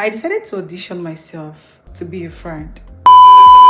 I decided to audition myself to be a friend.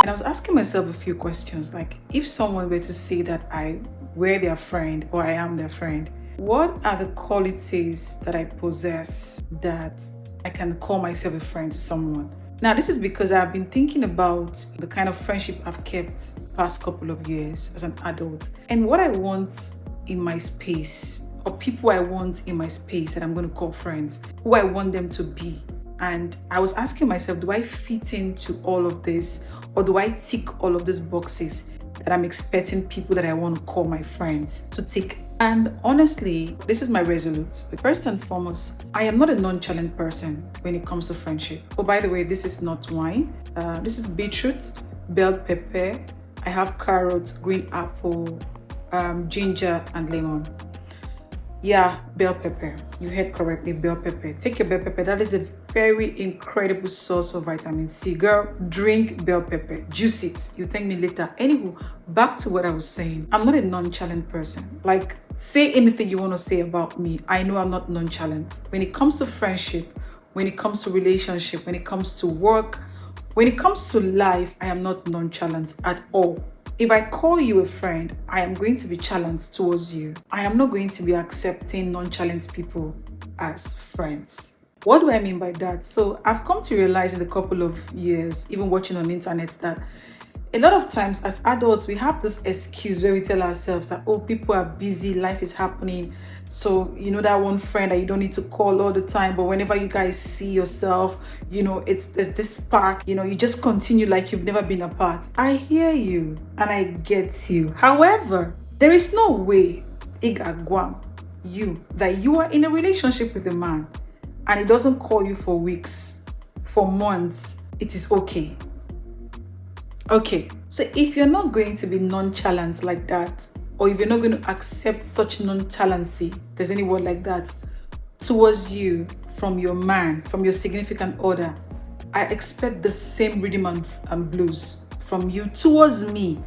And I was asking myself a few questions like, if someone were to say that I were their friend or I am their friend, what are the qualities that I possess that I can call myself a friend to someone? Now, this is because I've been thinking about the kind of friendship I've kept past couple of years as an adult and what I want in my space, or people I want in my space that I'm going to call friends, who I want them to be. And I was asking myself, do I fit into all of this, or do I tick all of these boxes that I'm expecting people that I want to call my friends to tick? And honestly, this is my resolute. First and foremost, I am not a nonchalant person when it comes to friendship. Oh, by the way, this is not wine. This is beetroot, bell pepper. I have carrots, green apple, ginger, and lemon. Yeah, bell pepper. You heard correctly, bell pepper. Take your bell pepper. That is a very incredible source of vitamin C. Girl, drink bell pepper. Juice it. You thank me later. Anywho, back to what I was saying. I'm not a nonchalant person. Like, say anything you want to say about me. I know I'm not nonchalant. When it comes to friendship, when it comes to relationship, when it comes to work, when it comes to life, I am not nonchalant at all. If I call you a friend, I am going to be challenged towards you. I am not going to be accepting nonchalant people as friends. What do I mean by that? So I've come to realize in a couple of years, even watching on the internet, that a lot of times as adults, we have this excuse where we tell ourselves that, oh, people are busy, life is happening. So, that one friend that you don't need to call all the time, but whenever you guys see yourself, there's this spark, you just continue like you've never been apart. I hear you and I get you. However, there is no way, Igagwam, that you are in a relationship with a man and he doesn't call you for weeks, for months. It is okay. Okay, so if you're not going to be nonchalant like that, or if you're not going to accept such nonchalancy, there's any word like that, towards you from your man, from your significant other, I expect the same rhythm and blues from you towards me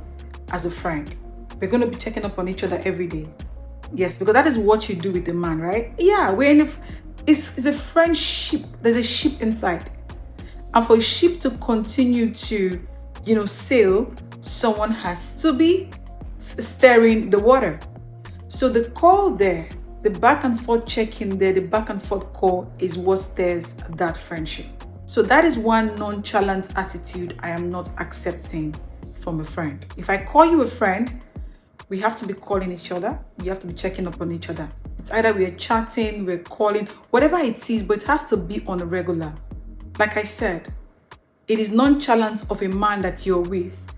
as a friend. We're going to be checking up on each other every day. Yes, because that is what you do with the man, right? Yeah, it's a friendship. There's a ship inside. And for a ship to continue to sail, someone has to be steering the water. So the call there, the back and forth check-in there, the back and forth call is what steers that friendship. So that is one nonchalant attitude I am not accepting from a friend. If I call you a friend, we have to be calling each other. We have to be checking up on each other. It's either we're chatting, we're calling, whatever it is, but it has to be on a regular. Like I said, it is nonchalant of a man that you're with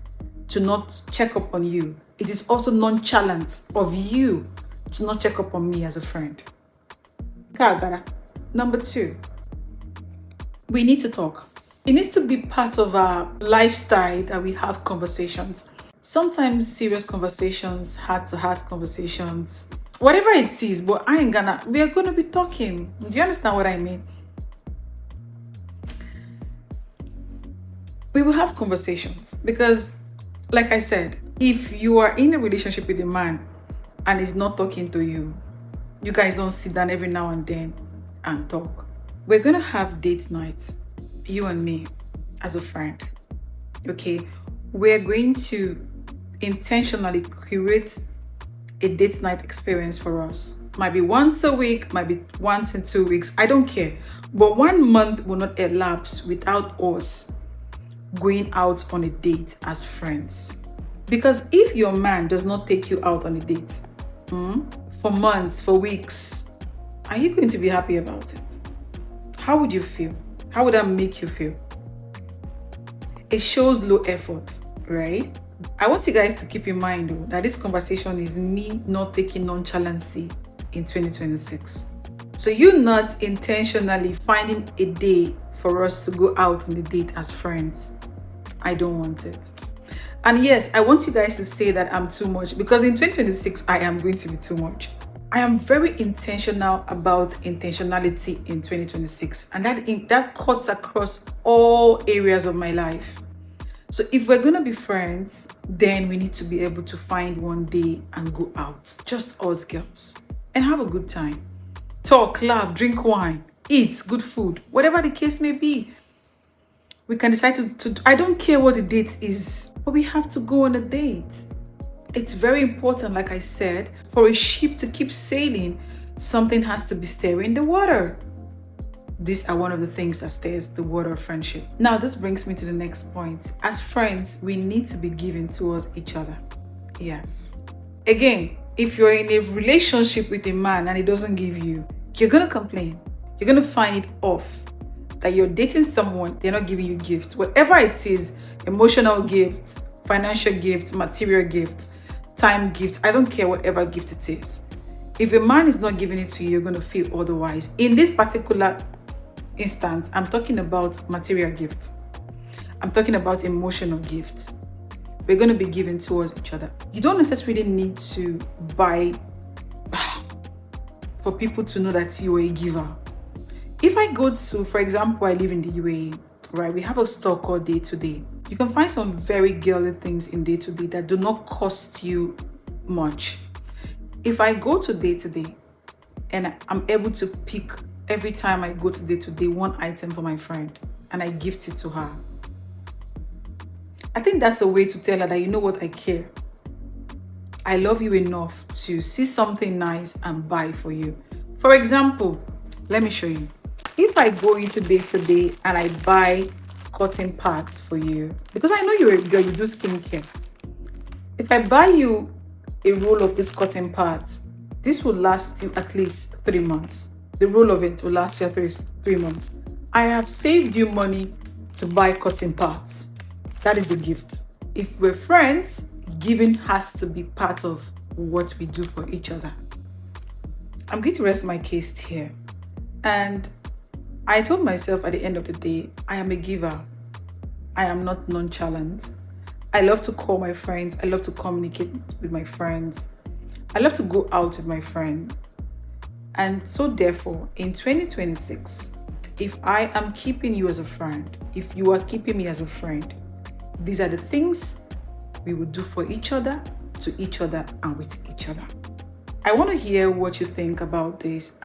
to not check up on you. It is also nonchalant of you to not check up on me as a friend. Number 2, we need to talk. It needs to be part of our lifestyle that we have conversations. Sometimes serious conversations, heart-to-heart conversations, whatever it is, but we are gonna be talking. Do you understand what I mean? We will have conversations because, like I said, if you are in a relationship with a man and he's not talking to you, you guys don't sit down every now and then and talk. We're going to have date nights, you and me, as a friend. Okay? We're going to intentionally curate a date night experience for us. Might be once a week, might be once in 2 weeks. I don't care. But 1 month will not elapse without us going out on a date as friends. Because if your man does not take you out on a date for months, for weeks, are you going to be happy about it? How would you feel? How would that make you feel? It shows low effort, right? I want you guys to keep in mind though, that this conversation is me not taking nonchalancy in 2026. So you not intentionally finding a day for us to go out on a date as friends. I don't want it. And yes, I want you guys to say that I'm too much, because in 2026, I am going to be too much. I am very intentional about intentionality in 2026, and that cuts across all areas of my life. So if we're going to be friends, then we need to be able to find one day and go out, just us girls, and have a good time. Talk, laugh, drink wine. eat good food, whatever the case may be. We can decide to I don't care what the date is, but we have to go on a date. It's very important, like I said, for a ship to keep sailing, something has to be stirring the water. These are one of the things that stirs the water of friendship. Now, this brings me to the next point. As friends, we need to be giving towards each other. Yes. Again, if you're in a relationship with a man and he doesn't give you, you're going to complain. You're going to find it off that you're dating someone, they're not giving you gifts. Whatever it is, emotional gifts, financial gifts, material gifts, time gifts, I don't care whatever gift it is. If a man is not giving it to you, you're going to feel otherwise. In this particular instance, I'm talking about material gifts. I'm talking about emotional gifts. We're going to be giving towards each other. You don't necessarily need to buy for people to know that you're a giver. If I go to, for example, I live in the UAE, right? We have a store called Day to Day. You can find some very girly things in Day to Day that do not cost you much. If I go to Day to Day and I'm able to pick every time I go to Day to Day one item for my friend and I gift it to her, I think that's a way to tell her that, you know what, I care. I love you enough to see something nice and buy for you. For example, let me show you. If I go into Day to Day and I buy cotton pads for you, because I know you're a girl, you do skincare. If I buy you a roll of these cotton pads, this will last you at least 3 months. The roll of it will last you at least 3 months. I have saved you money to buy cotton pads. That is a gift. If we're friends, giving has to be part of what we do for each other. I'm going to rest my case here. And I told myself at the end of the day, I am a giver. I am not nonchalant. I love to call my friends. I love to communicate with my friends. I love to go out with my friend. And so therefore, in 2026, if I am keeping you as a friend, if you are keeping me as a friend, these are the things we will do for each other, to each other, and with each other. I want to hear what you think about this.